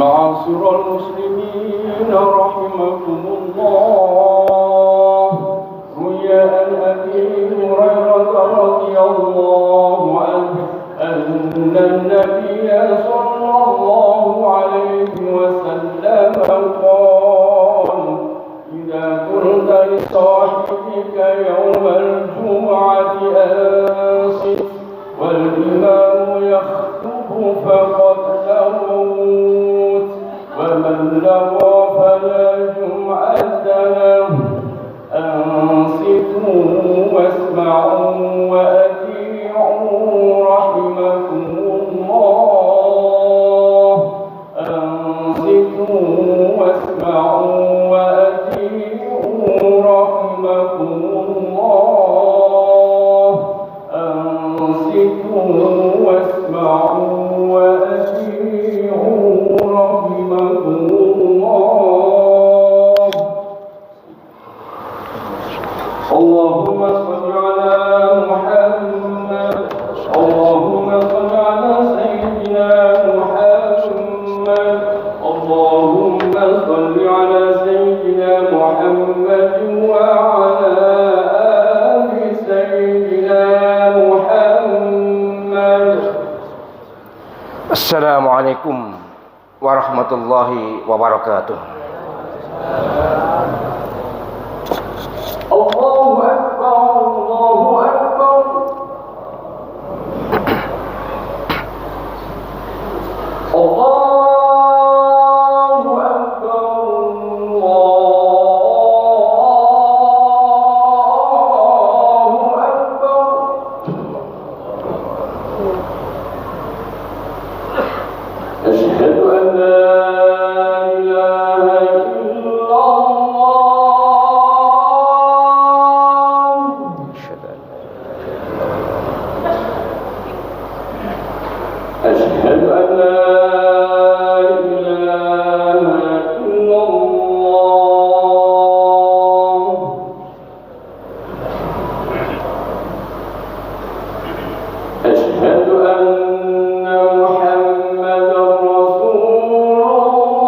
معاشر المسلمين رحمكم الله، روي عن أبي هريرة رضي الله عنه أن النبي صلى الله عليه وسلم قال: إذا قلت لصاحبك يوم الجمعة أنصت والإمام يخطب فقد لغوت، ومن لغى فلا جمعة له. أنصتوا واسمعوا وأطيعوا رحمكم الله. أنصتوا واسمعوا وأطيعوا رحمكم الله. أنصتوا واسمعوا وأطيعوا رحمكم الله. اللهم صل على محمد. اللهم صل على سيدنا محمد. اللهم صل على سيدنا محمد وعلى آل سيدنا محمد. Assalamualaikum warahmatullahi wabarakatuh. Allahu Akbar, Allahu Akbar. Allahu Akbar, Allahu Akbar. أشهد أن لا إله إلا الله. أشهد أن لا إله إلا الله. أشهد أن محمدا رسول الله.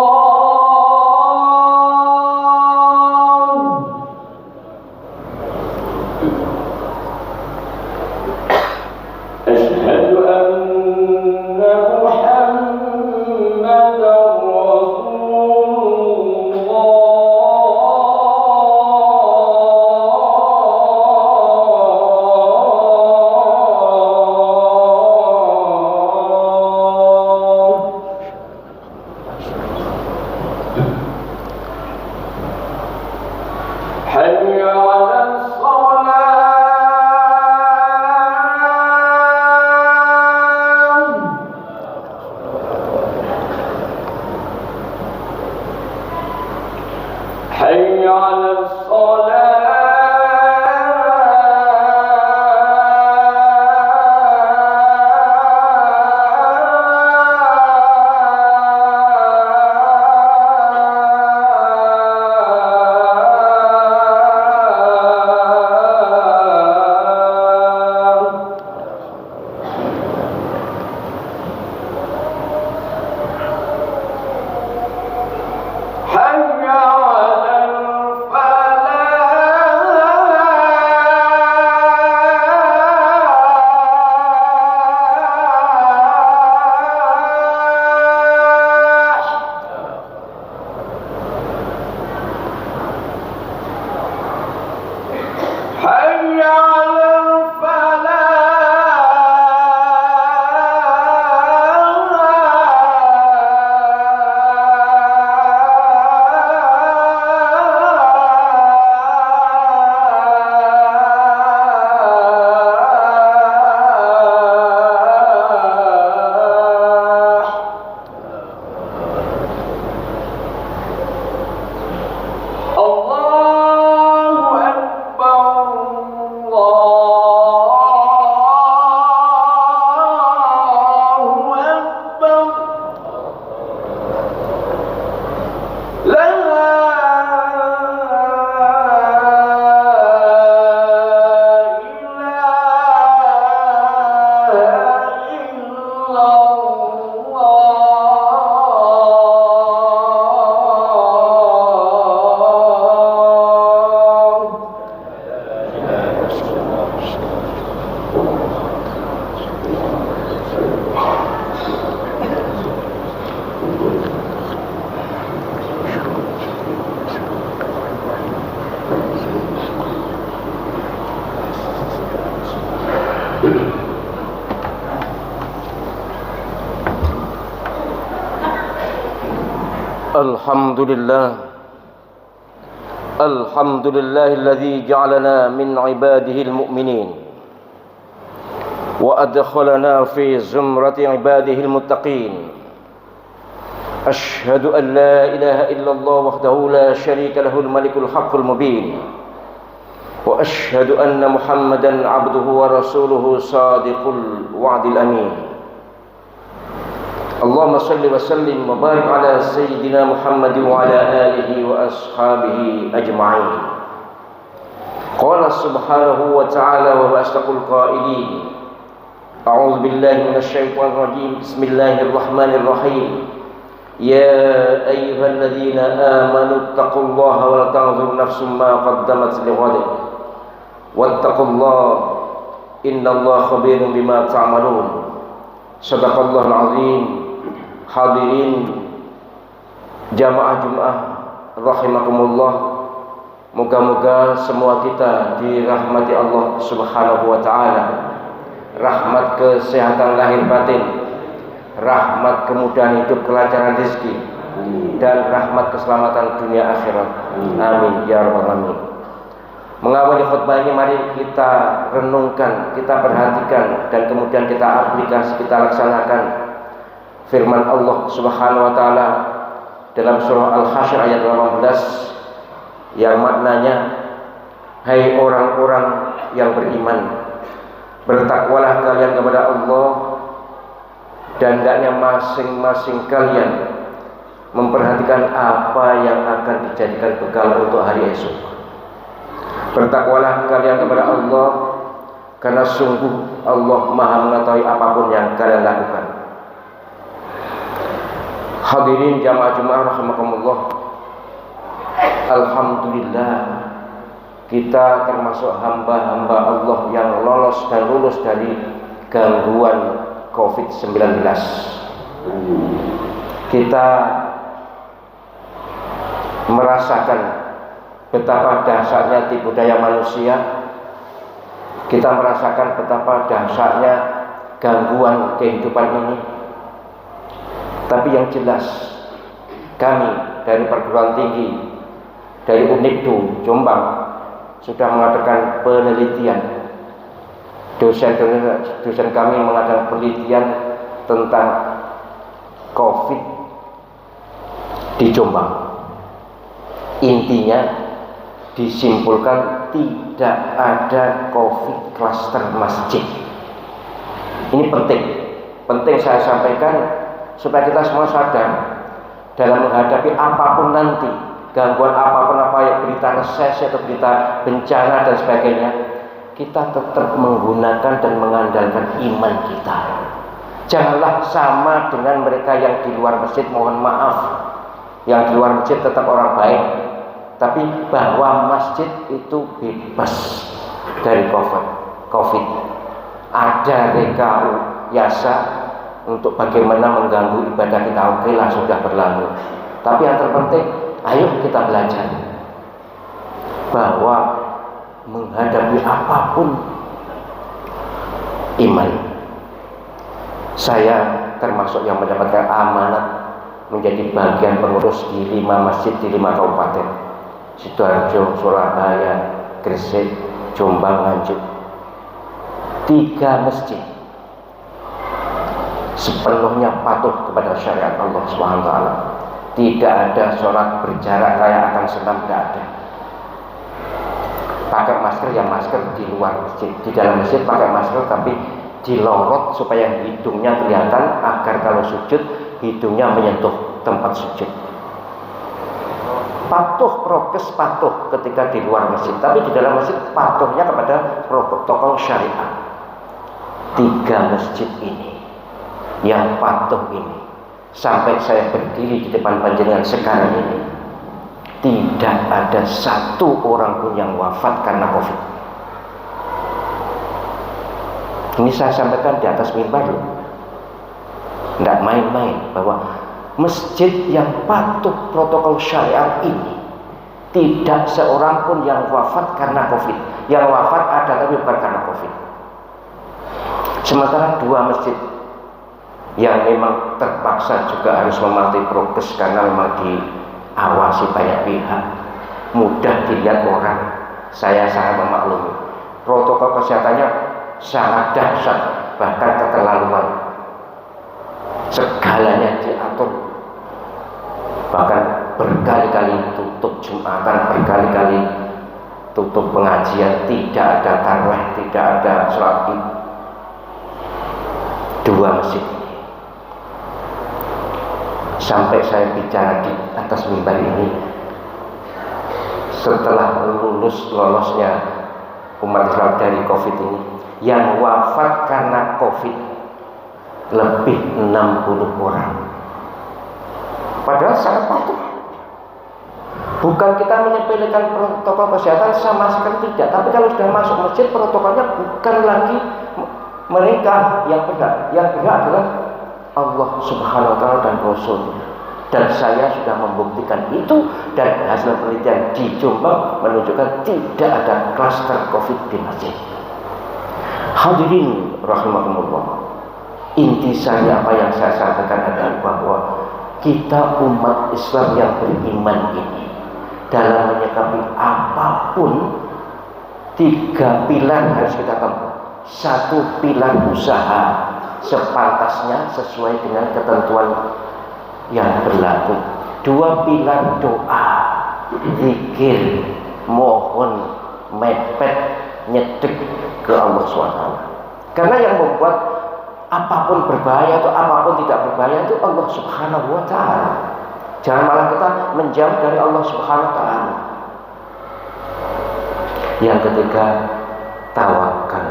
أشهد أن محمدا رسول الله. حي على الصلاة. حي على حي على الفلاح. حي على الله Alhamdulillah. Alhamdulillahilladzi ja'alana min ibadihil mu'minin wa adkhalana fi zumrati ibadihil muttaqin. Ashhadu an la ilaha illallah wahdahu la syarika lahul malikul haqqul mubin. Wa ashhadu anna Muhammadan abduhu wa rasuluhu sadiqul wa'dil amin. Allahumma salli wa sallim wa barik ala sayyidina Muhammad wa ala alihi wa ashabihi ajma'in. Qala subhanahu wa ta'ala wa asdaqul qailin. A'udzu billahi minasy syaithanir rajim. Bismillahirrahmanirrahim. Ya ayyuhalladzina amanu taqullaha wa la tanzur nafsum ma qaddamat lighad. Wattaqullaha innallaha khabirun bima ta'malun. Shadaqallahul azim. Hadirin jamaah Jumat rahimakumullah, moga-moga semua kita dirahmati Allah Subhanahu wa taala. Rahmat kesehatan lahir batin, rahmat kemudahan hidup, kelancaran rezeki, dan rahmat keselamatan dunia akhirat. Amin ya rabbal alamin. Mengawali khutbah ini, mari kita renungkan, kita perhatikan, dan kemudian kita aplikasi, kita laksanakan firman Allah Subhanahu wa taala dalam surah Al-Hasyr ayat 18 yang maknanya, hai orang-orang yang beriman, bertakwalah kalian kepada Allah dan hendaknya masing-masing kalian memperhatikan apa yang akan dijadikan bekal untuk hari esok. Bertakwalah kalian kepada Allah karena sungguh Allah Maha mengetahui apapun yang kalian lakukan. Hadirin jamaah Jumat rahimakumullah. Alhamdulillah, kita termasuk hamba-hamba Allah yang lolos dan lulus dari gangguan COVID-19. Kita merasakan betapa dahsyatnya tipu daya manusia. Kita merasakan betapa dahsyatnya gangguan kehidupan ini. Tapi yang jelas, kami dari perguruan tinggi, dari Unikdu Jombang sudah mengadakan penelitian. Dosen kami mengadakan penelitian tentang COVID di Jombang. Intinya disimpulkan tidak ada COVID klaster masjid. Ini penting saya sampaikan supaya kita semua sadar dalam menghadapi apapun nanti, gangguan apapun, berita resesi atau berita bencana dan sebagainya, kita tetap menggunakan dan mengandalkan iman kita. Janganlah sama dengan mereka yang di luar masjid. Mohon maaf, yang di luar masjid tetap orang baik, tapi bahwa masjid itu bebas dari COVID. Ada rekayasa untuk bagaimana mengganggu ibadah kita, oke lah, sudah berlalu. Tapi yang terpenting, ayo kita belajar bahwa menghadapi apapun, iman. Saya termasuk yang mendapatkan amanat menjadi bagian pengurus di 5 masjid di 5 kabupaten: Sidoarjo, Surabaya, Gresik, Jombang, Nganjuk. 3 masjid sepenuhnya patuh kepada syariat Allah SWT. Tidak ada sholat berjarak kayak akan senam, tidak ada. Pakai masker, yang masker di luar masjid. Di dalam masjid pakai masker tapi dilorot supaya hidungnya kelihatan, agar kalau sujud hidungnya menyentuh tempat sujud. Patuh prokes, patuh ketika di luar masjid, tapi di dalam masjid patuhnya kepada protokol syariat. 3 masjid ini yang patuh ini, sampai saya berdiri di depan panjenengan sekarang ini, tidak ada satu orang pun yang wafat karena COVID. Ini saya sampaikan di atas mimbar loh, tidak main-main, bahwa masjid yang patuh protokol syariat ini tidak seorang pun yang wafat karena COVID. Yang wafat ada tapi bukan karena COVID. Sementara 2 masjid yang memang terpaksa juga harus mematuhi prokes karena memang diawasi banyak pihak, mudah dilihat orang. Saya sangat memaklumi protokol kesehatannya sangat dahsyat, bahkan keterlaluan, segalanya diatur, bahkan berkali-kali tutup Jumatan, berkali-kali tutup pengajian, tidak ada tarawih, tidak ada sholat id. 2 masjid sampai saya bicara di atas mimbar ini setelah lolosnya umat Islam dari COVID ini, yang wafat karena COVID lebih 60 orang. Padahal sangat patuh. Bukan kita menyepelekan protokol kesehatan, sama sekali tidak. Tapi kalau sudah masuk masjid, protokolnya bukan lagi mereka yang benar. Yang benar adalah Allah Subhanahu wa Ta'ala dan Rasul. Dan saya sudah membuktikan itu, dan hasil penelitian di Jombang menunjukkan tidak ada klaster COVID di masjid. Hadirin rahimakumullah. Inti saya apa yang saya sampaikan adalah bahwa kita umat Islam yang beriman ini dalam menyikapi apapun 3 pilar harus kita tempuh. 1 pilar usaha sepantasnya sesuai dengan ketentuan yang berlaku. 2 pilar doa, zikir, mohon, mepet, nyedek ke Allah SWT. Karena yang membuat apapun berbahaya atau apapun tidak berbahaya itu Allah Subhanahu wa Ta'ala. Jangan malah kita menjauh dari Allah Subhanahu wa Ta'ala. Yang ketiga, tawakal.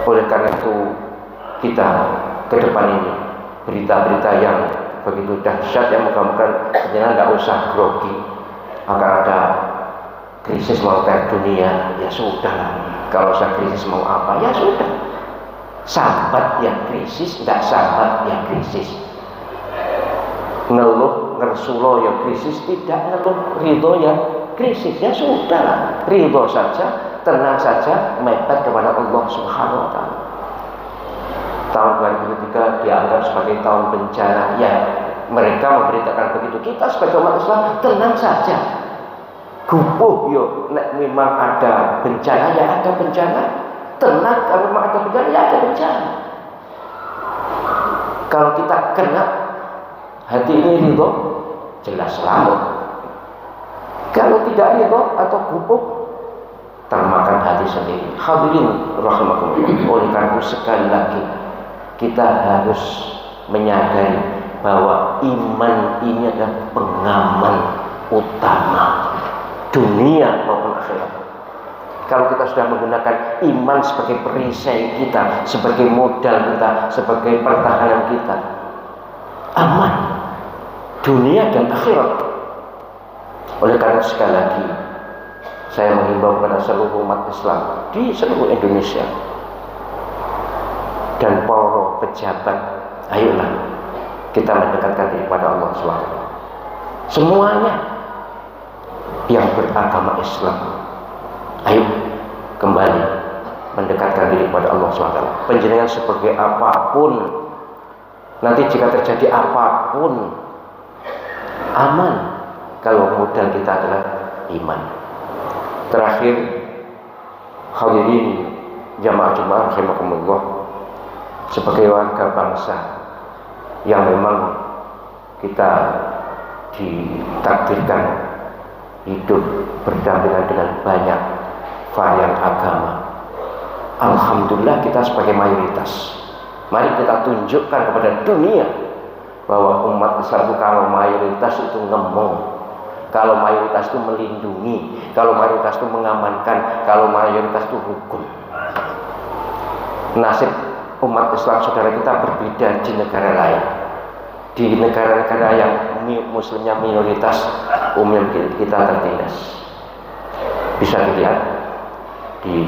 Oleh karena itu kita ke depan ini berita-berita yang begitu dahsyat yang mudah-mudahan tidak usah grogi. Akan ada krisis moneter dunia, ya sudah. Kalau saya krisis mau apa, ya sudah. Sambat yang krisis, tidak sambat yang krisis. Ngeluh ngersulo yang krisis, tidak ngeluh ridho yang krisis, ya sudah. Ridho saja, tenang saja, mepet kepada Allah Subhanahu wa Ta'ala. Tahun 2003 dianggap sebagai tahun bencana, ya mereka memberitakan begitu. Kita sebagai umat Islam tenang saja. Gupuh yo, nek memang ada bencana, ya ada bencana. Tenang, kalau memang ada bencana, ya ada bencana. Kalau kita kena hati ini ridho, jelas selamat. Kalau tidak ridho atau gupuh, termakan hati sendiri. Hadirin rahimakumullah. Oleh karena sekali lagi kita harus menyadari bahwa iman ini adalah pengaman utama dunia maupun akhirat. Kalau kita sudah menggunakan iman sebagai perisai kita, sebagai modal kita, sebagai pertahanan kita, aman dunia dan akhirat. Oleh karena sekali lagi saya menghimbau kepada seluruh umat Islam di seluruh Indonesia dan para pejabat, ayolah kita mendekatkan diri kepada Allah SWT. Semuanya yang beragama Islam, ayo kembali mendekatkan diri kepada Allah SWT. Penjenengan sebagai apapun, nanti jika terjadi apapun, aman kalau modal kita adalah iman. Terakhir, hadirin jamaah Jumat rahimakumullah, sebagai warga bangsa yang memang kita ditakdirkan hidup berdampingan dengan banyak varian agama. Alhamdulillah kita sebagai mayoritas. Mari kita tunjukkan kepada dunia bahwa umat Islam itu kalau mayoritas itu ngemong, kalau mayoritas itu melindungi, kalau mayoritas itu mengamankan, kalau mayoritas itu rukun. Nasib umat Islam saudara kita berbeda di negara lain. Di negara-negara yang muslimnya minoritas, umum kita tertindas. Bisa dilihat di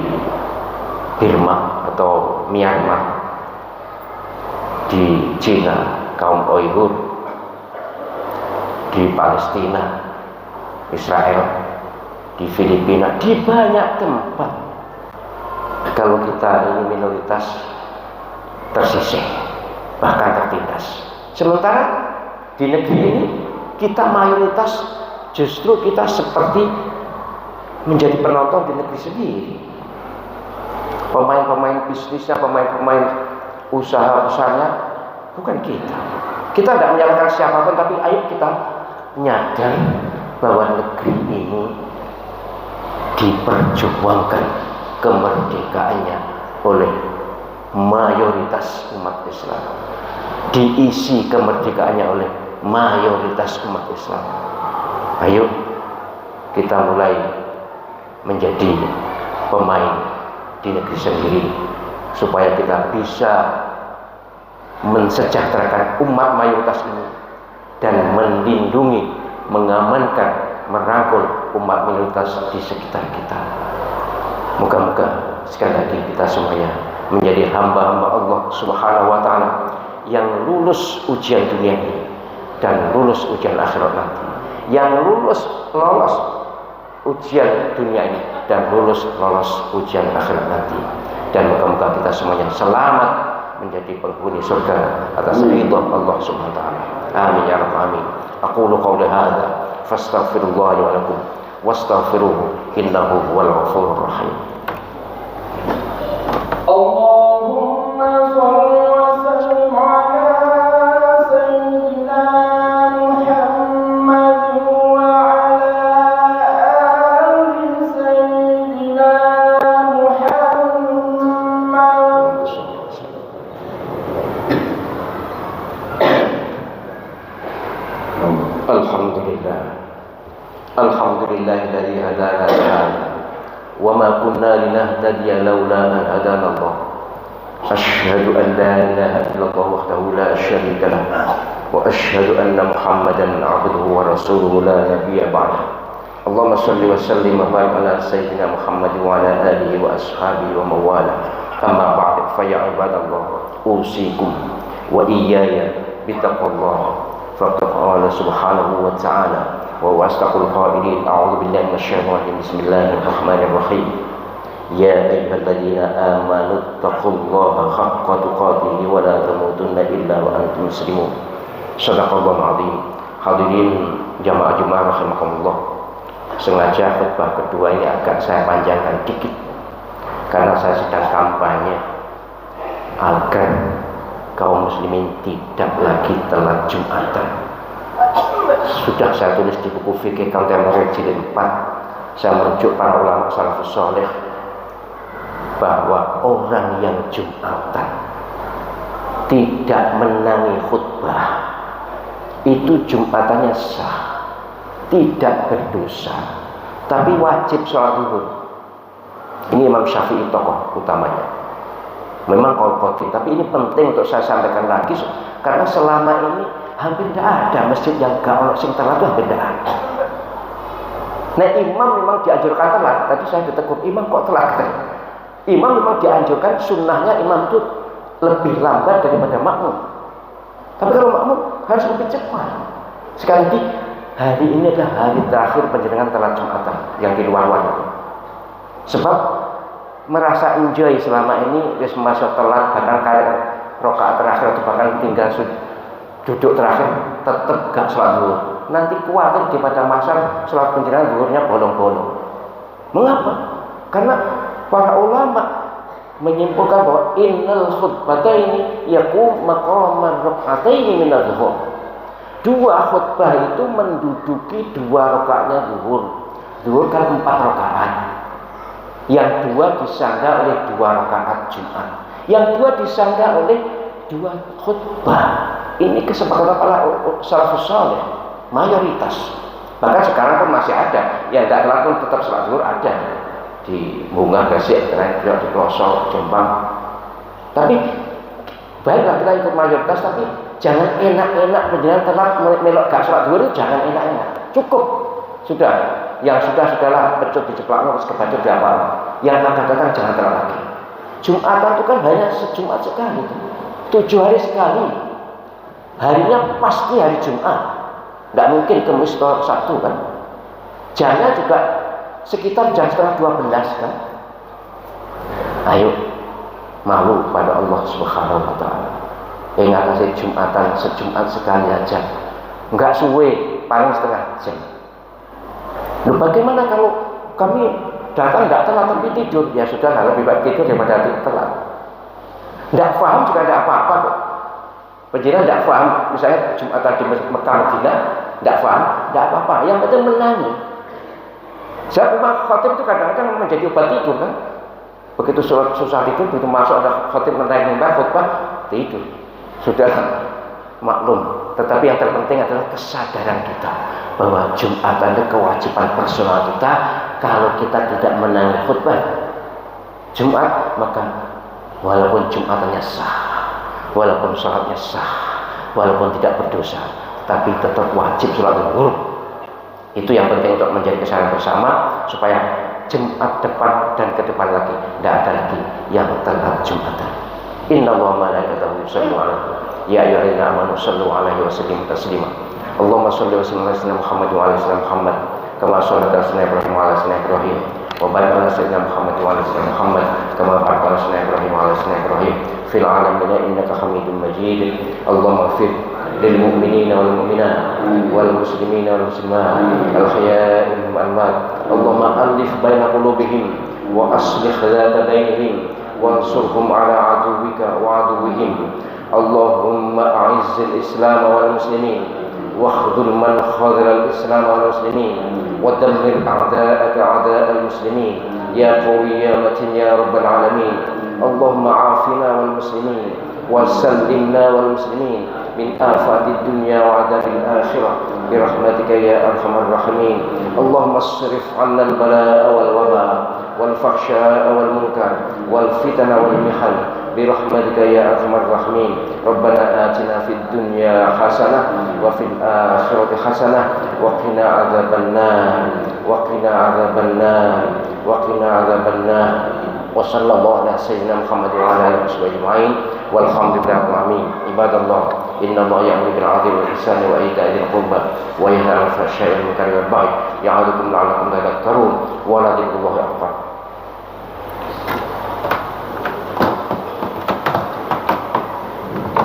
Burma atau Myanmar, di Cina kaum Uighur, di Palestina, Israel, di Filipina, di banyak tempat. Kalau kita ini minoritas tersisih, bahkan tertindas. Sementara di negeri ini kita mayoritas justru kita seperti menjadi penonton di negeri sendiri. Pemain-pemain bisnisnya, pemain-pemain usaha-usahanya bukan kita. Kita tidak menyalahkan siapapun, tapi ayo kita nyadar bahwa negeri ini diperjuangkan kemerdekaannya oleh mayoritas umat Islam, diisi kemerdekaannya oleh mayoritas umat Islam. Ayo kita mulai menjadi pemain di negeri sendiri supaya kita bisa mensejahterakan umat mayoritas ini dan melindungi, mengamankan, merangkul umat minoritas di sekitar kita. Moga-moga sekali lagi kita semuanya menjadi hamba-hamba Allah Subhanahu wa Ta'ala yang lulus ujian dunia ini dan lulus ujian akhirat nanti, yang lolos ujian dunia ini dan lolos ujian akhirat nanti. Dan moga-moga kita semuanya selamat menjadi penghuni surga atas ridha Allah Subhanahu wa Ta'ala. Amin ya rabbal alamin. Aqulu qawli hadza fastaghfirullah li wa lakum wastaghfiruhu innahu huwal ghafurur rahim. Allahumma shalli wa sallim ala sayyidina Muhammad wa ala ali sayyidina Muhammad. Alhamdulillahilladzi hadana li hadza wa ma kunna linahtadiya laula an hadana Allah. Asyhadu an la ilaha illallah wahdahu la syarika lah wa asyhadu anna Muhammadan 'abduhu wa rasuluhu la nabiyya ba'dah. Allahumma shalli wa sallim wa barik ala sayyidina Muhammad wa ala alihi wa ashabihi wa mawala. Amma ba'd, fa ya ibadallah, usikum wa iyaya bittaqwallah. Faqad qala subhanahu wa ta'ala wa wastaqul qailin a'udzu billahi minasyaitonir rajim bismillahirrahmanirrahim ya ayyuhalladzina amanu taqullaha haqqa tuqatih wa la tamutunna illa wa antum muslimun. Shadaqallahul azim. Hadirin jamaah Jumat rahimakumullah, sengaja khutbah kedua ini agak saya panjangkan dikit karena saya sedang kampanye agar kaum muslimin tidak lagi telat Jumatan. Sudah saya tulis di buku fikih kontemporer jilid 4, saya merujuk para ulama salafus saleh bahwa orang yang Jumatan tidak menangi khutbah itu Jumatannya sah, tidak berdosa, tapi wajib sholat zuhur. Ini Imam Syafi'i tokoh utamanya. Memang konflik, tapi ini penting untuk saya sampaikan lagi karena selama ini hampir tidak ada masjid yang gak ono sing telat, hampir tidak ada. Nah, imam memang dianjurkan telat. Tadi saya ditegur, imam kok telat? Imam memang dianjurkan, sunnahnya imam itu lebih lambat daripada makmum. Tapi kalau makmum harus lebih cepat. Sekali lagi, hari ini adalah hari terakhir penjenengan telat Jumatan yang di luar-luar itu. Sebab merasa enjoy selama ini, wis masuk telat, bahkan kayak rakaat terakhir atau bahkan tinggal duduk terakhir tetap gak sholat zuhur. Nanti khawatir di pada masa sholat penjenengan zuhurnya bolong-bolong. Mengapa? Karena para ulama menyimpulkan bahwa innal khutbataini yaqum maqaman rak'ataini min adh-dhuhur. Dua khutbah itu menduduki dua rakaatnya zuhur. Zuhur kan 4 rakaat. Yang dua disangga oleh 2 rakaat Jumat. Yang dua disangga oleh 2 khutbah. Ini kesepakatan para salafus saleh mayoritas. Bahkan sekarang pun masih ada yang tidak telat pun tetap sholat zuhur ada di Bunga, Gresik, di Pelosok, Jombang. Tapi baiklah kita ikut mayoritas, tapi jangan enak-enak penjenengan telat melok gak sholat zuhur, jangan enak-enak. Cukup sudah, yang sudahlah pecut diceplakno terus kebacut di awal. Yang akan datang jangan telat lagi. Jumatan itu kan hanya sejumat sekali, 7 hari sekali. Harinya pasti hari Jumat, tidak mungkin Kamis atau Sabtu kan. Jamnya juga sekitar jam 11:30 kan. Ayo malu pada Allah Subhanahu wa Ta'ala. ngatasi Jumatan sejumat sekali aja, nggak suwe, paling setengah jam. Loh, bagaimana kalau kami datang nggak telat tapi tidur? Ya sudah, lebih baik tidur daripada telat. Nggak paham juga ada apa-apa kok. Penjina nggak paham, misalnya Jumatan di Mekah Madinah nggak paham, nggak apa-apa. Yang penting menangi. Saya memang khotib itu kadang-kadang menjadi obat tidur kan. Begitu susah tidur, begitu masuk ada khotib menaik mimbar khutbah, tidur. Sudah maklum. Tetapi yang terpenting adalah kesadaran kita bahwa Jumatan itu kewajiban personal kita. Kalau kita tidak menangi khutbah Jumat, maka walaupun Jumatannya sah, walaupun sholatnya sah, walaupun tidak berdosa, tapi tetap wajib sholat zuhur. Itu yang penting untuk menjadi kesadaran bersama, supaya Jumat depan dan ke depan lagi tidak ada lagi yang telat Jumatan. Innallaha wa malaikatahu yusholluna 'alaihi ya ayyuhalladzina amanu shollu 'alaihi wa sallimu taslima. Allahumma sholli wa sallim ala sayyidina Muhammad wa ala sayyidina Muhammad kama shallaita ala sayyidina Ibrahim wa ala sayyidina Ibrahim wa barik ala sayyidina Muhammad wa ala sayyidina Muhammad kama barakta ala sayyidina Ibrahim wa ala sayyidina Ibrahim fil 'alamin innaka Hamidum Majid. Allahumma ighfir lil mu'minina wal mu'minat wal muslimina wal muslimat al ahya'i minhum wal amwat. Allahumma alif baina qulubihim wa aslih dhata bainihim wansurhum ala aduwika wa aduwihim. Allahumma a'izzil Islam wal muslimin واخذل من خذل الإسلام والمسلمين ودمر أعداءك أعداء المسلمين يا قوي يا متين يا رب العالمين. اللهم عافنا والمسلمين وسلمنا والمسلمين من آفات الدنيا وعذاب الآخرة برحمتك يا أرحم الراحمين. اللهم اصرف عنا البلاء والوباء والفحشاء والمنكر والفتن والمحن برحمتك يا أرحم الراحمين. ربنا آتنا في الدنيا حسنة وفي الآخرة حسنة وقنا عذاب النار وقنا عذاب النار وقنا عذاب النار. وصلى الله على سيدنا محمد وعلى آله وصحبه أجمعين والحمد لله رب العالمين. عباد الله إن الله يأمر بالعدل والإحسان وإيتاء ذي القربى وينهى عن الفحشاء والمنكر والبغي يعظكم لعلكم تذكرون ولذكر الله أكبر.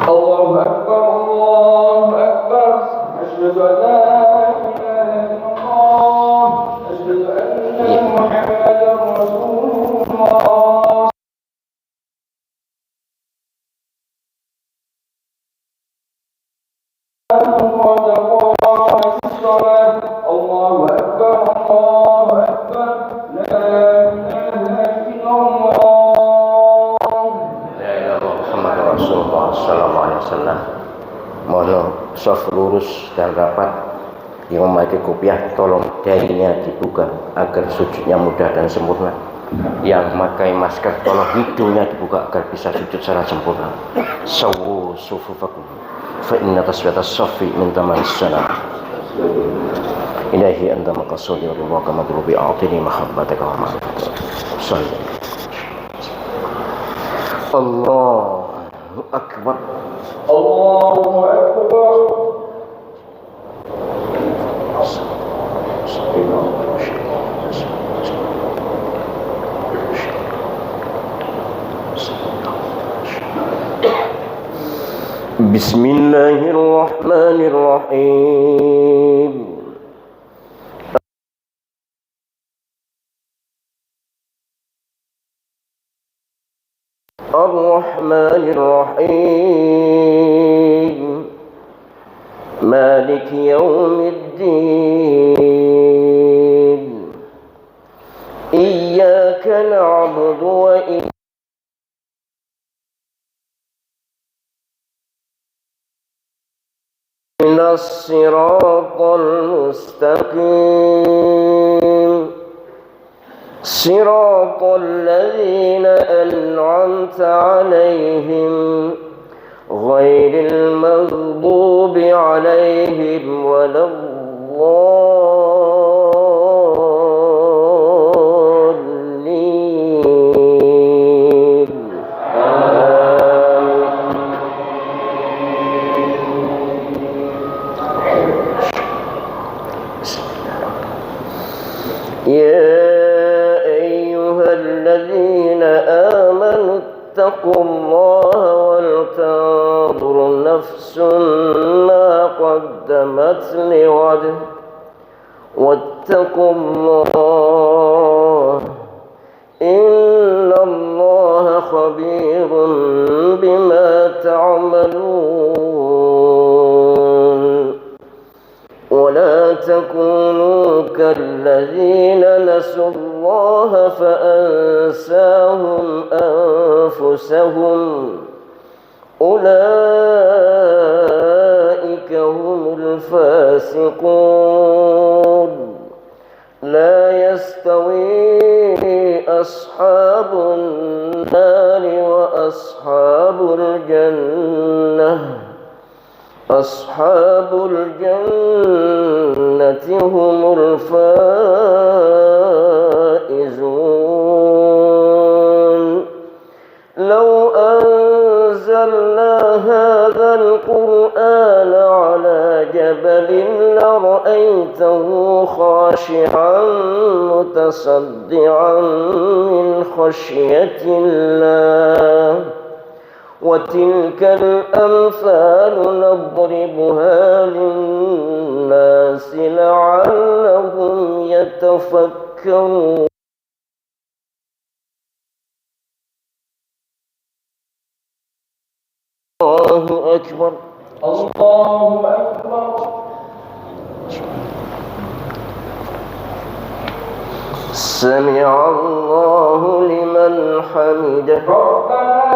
الله أكبر الله أكبر أشهد أن لا إله إلا الله أشهد أن محمدا رسول الله. الله أكبر الله أكبر لا إله إلا الله. La ilaha illallah Muhammadur Rasulullah sallallahu alaihi wasallam. Mohon soft lurus dan rapat. Yang memakai kopiah tolong dahinya dibuka agar sujudnya mudah dan sempurna. Yang memakai masker tolong hidungnya dibuka agar bisa sujud secara sempurna. Sawwu sufufakum fa inna taswiyatas saffi min tamamis salam. Ilahi anta maqsudi wa ridwaka madrubi a'tini mahabbataka wa ma'rifataka. Salli. Allahu akbar. Allahu akbar. Bismillahirrahmanirrahim. Ar-Rahmanir-Rahim. Maliki yawmiddin. Iyyaka na'budu wa iyyaka Siratal mustaqim Siratal ladzina an'amta 'alaihim ghairil maghdubi 'alaihim waladdallin. يا أيها الذين آمنوا اتقوا الله ولتنظر نفس ما قدمت لغد واتقوا الله إن الله خبير بما تعملون ولا تكونوا كالذين نسوا الله فأنساهم أنفسهم أولئك هم الفاسقون لا يستوي أصحاب النار وأصحاب الجنة أصحاب الجنة هم الفائزون لو أنزلنا هذا القرآن على جبل لرأيته خاشعا متصدعا من خشية الله وتلك الأمثال نضربها للناس لعلهم يتفكرون الله أكبر الله أكبر سمع الله لمن حمده ربنا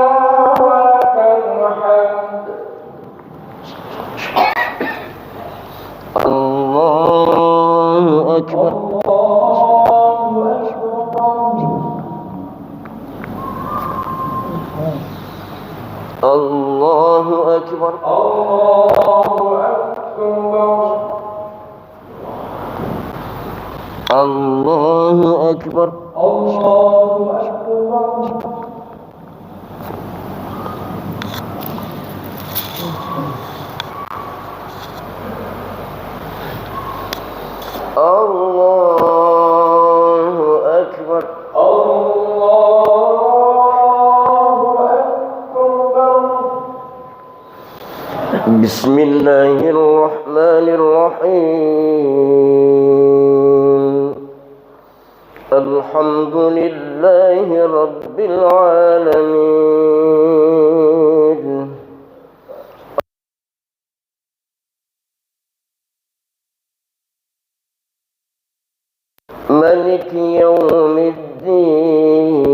ولك الحمد الله أكبر الله الله أكبر أكبر الله أكبر الله أكبر الله أكبر الله أكبر الله أكبر بسم الله الرحمن الرحيم الحمد لله رب العالمين ملك يوم الدين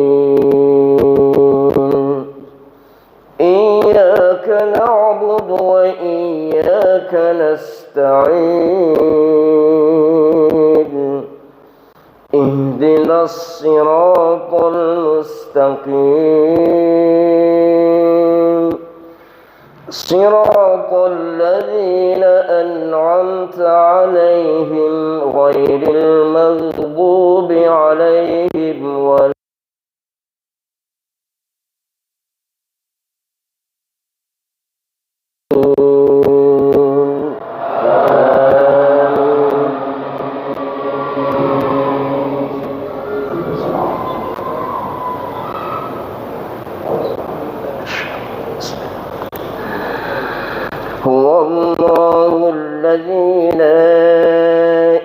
إياك نعبد وإياك نستعين اهدنا الصراط المستقيم صراط الذين أنعمت عليهم غير المغضوب عليهم ولا هو الله الذي لا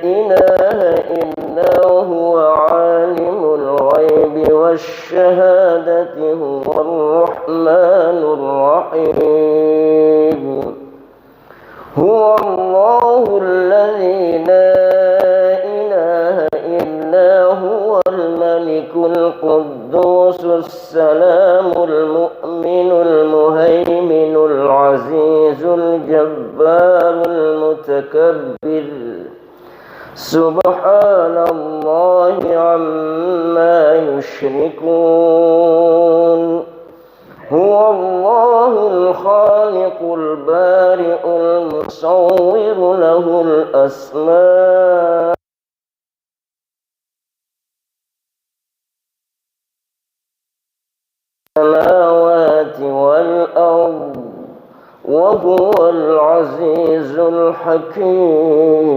إله إلا هو عالم الغيب والشهادة هو الرحمن الرحيم هو الله الذي لا إله إلا هو الملك القدوس السلام المؤمن المهيمن العزيز الجبار المتكبر سبحان الله عما يشركون هو الله الخالق البارئ المصور له الأسماء السماوات والأرض وهو العزيز الحكيم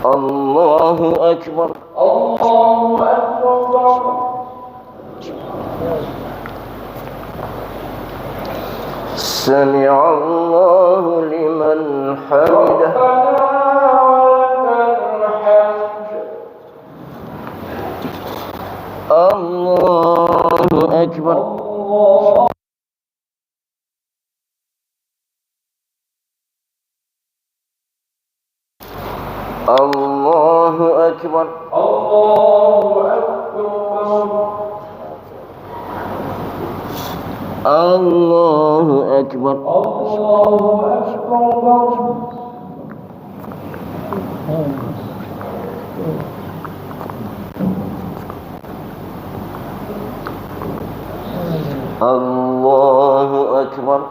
الله أكبر الله أكبر سمع الله لمن حمده الله أكبر الله أكبر الله أكبر الله أكبر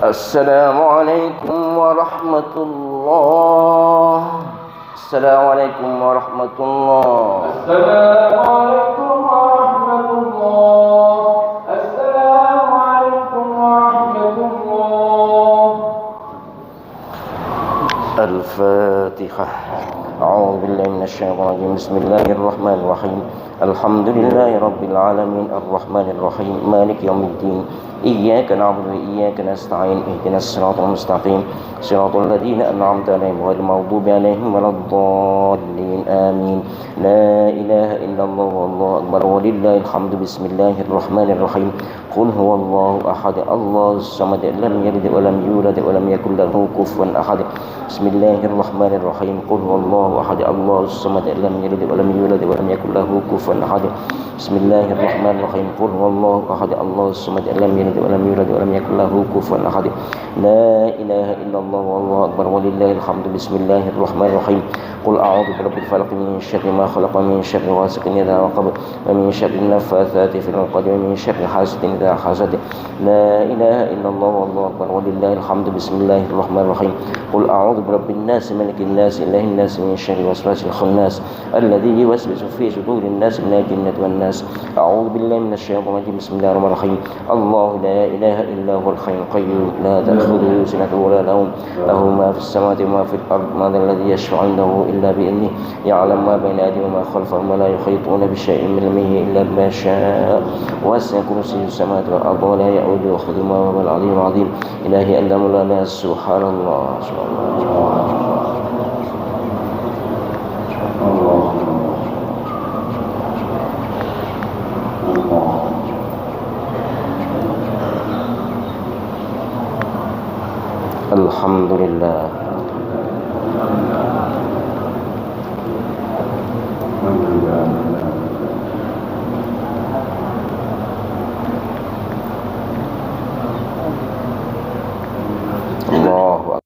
السلام عليكم ورحمة الله السلام عليكم ورحمة الله السلام عليكم ورحمة الله السلام عليكم ورحمة الله الفاتحة أعوذ بالله من الشيطان الرجيم بسم الله الرحمن الرحيم الحمد لله رب العالمين الرحمن الرحيم مالك يوم الدين إياك نعبد وإياك نستعين اهدنا الصراط المستقيم صراط الذين أنعمت عليهم غير المغضوب عليهم ولا الضالين آمين لا إله إلا الله والله أكبر ولله الحمد بسم الله الرحمن الرحيم قل هو الله أحد الله الصمد لم يلد ولم يولد ولم يكن له كفوا أحد بسم الله الرحمن الرحيم قل هو الله أحد الله الصمد لم يلد ولم يولد ولم يكن له كفوا أحد بسم الله الرحمن الرحيم قل هو الله أحد الله الصمد لم يلد ولم يولد ولم يكن له كفوا أحد لا إله إلا الله والله أكبر ولله الحمد بسم الله الرحمن الرحيم قل أعوذ برب الفلق من شر ما خلق من شر غاسق إذا وقب ومن شر النفاثات في العقد ومن شر حاسد إذا حسد لا إله إلا الله والله أكبر ولله الحمد بسم الله الرحمن الرحيم قل أعوذ برب الناس ملك الناس إله الناس من شر الوسواس الخناس الذي يوسوس في صدور الناس من الجنة والناس أعوذ بالله من الشيطان الرجيم بسم الله الرحمن الرحيم الله لا إله إلا هو الحي القيوم لا تأخذه سنة ولا نوم له ما في السماوات وما في الأرض من ذا الذي يشفع عنده إلا بإذنه يعلم ما بين أيديهم وما خلفهم ولا يحيطون بشيء من علمه إلا بما شاء وسع كرسيه السماوات والأرض ولا يؤوده حفظهما وهو العلي العظيم إلهي ألم لنا سبحان الله سبحان الله الحمد لله الله أكبر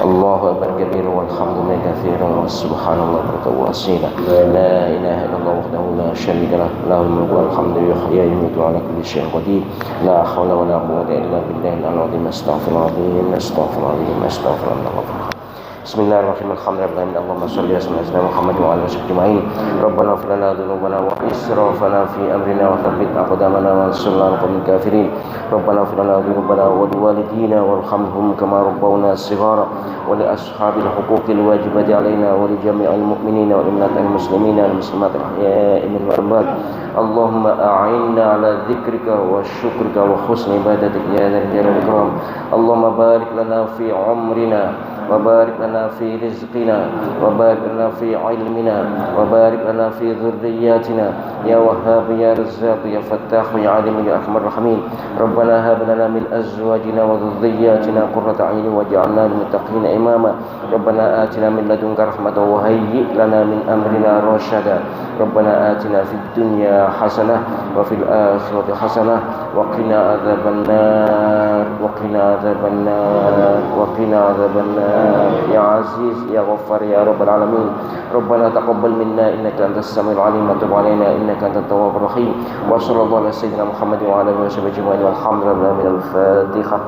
الله أكبر كبيرا والحمد لله كثيرا وسبحان الله بكرة وأصيلا لا إله إلا الله وحده لا شريك له له الملك والحمد يحيي ويميت على كل شيء قدير لا حول ولا قوة إلا بالله العظيم أستغفر العظيم أستغفر العظيم أستغفر الله بسم الله الرحمن الرحيم الحمد لله اللهم صل على سيدنا محمد وعلى آله وصحبه أجمعين ربنا اغفر لنا ذنوبنا وإسرافنا في أمرنا وثبت أقدامنا وانصرنا على القوم الكافرين ربنا اغفر لنا ذنوبنا ولوالدينا وارحمهم كما ربونا صغارا ولأصحاب الحقوق الواجبة علينا ولجميع المؤمنين والمؤمنات المسلمين والمسلمات الأحياء منهم والأموات اللهم أعنا على ذكرك وشكرك وحسن عبادتك يا ذا الجلال والإكرام اللهم بارك لنا في عمرنا وبارك لنا في رزقنا وبارك لنا في علمنا وبارك لنا في ذرياتنا يا وهاب يا رزاق يا فتاح يا عليم يا أرحم الراحمين. ربنا هب لنا من أزواجنا وذرياتنا قرة أعين واجعلنا للمتقين إماما. ربنا آتنا من لدنك رحمة وهيئ لنا من أمرنا رشدا. ربنا آتنا في الدنيا حسنة وفي الآخرة حسنة وقنا عذاب النار وقنا عذاب النار وقنا عذاب النار يا عزيز يا غفار يا رب العالمين. ربنا تقبل منا إنك أنت السميع العليم وتب علينا إنك أنت التواب الرحيم. وصلى الله على سيدنا محمد وعلى آله وصحبه أجمعين والحمد لله. من الفاتحة.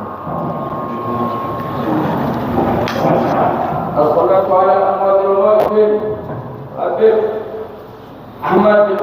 الصلاة على الأموات الواقفين أحمد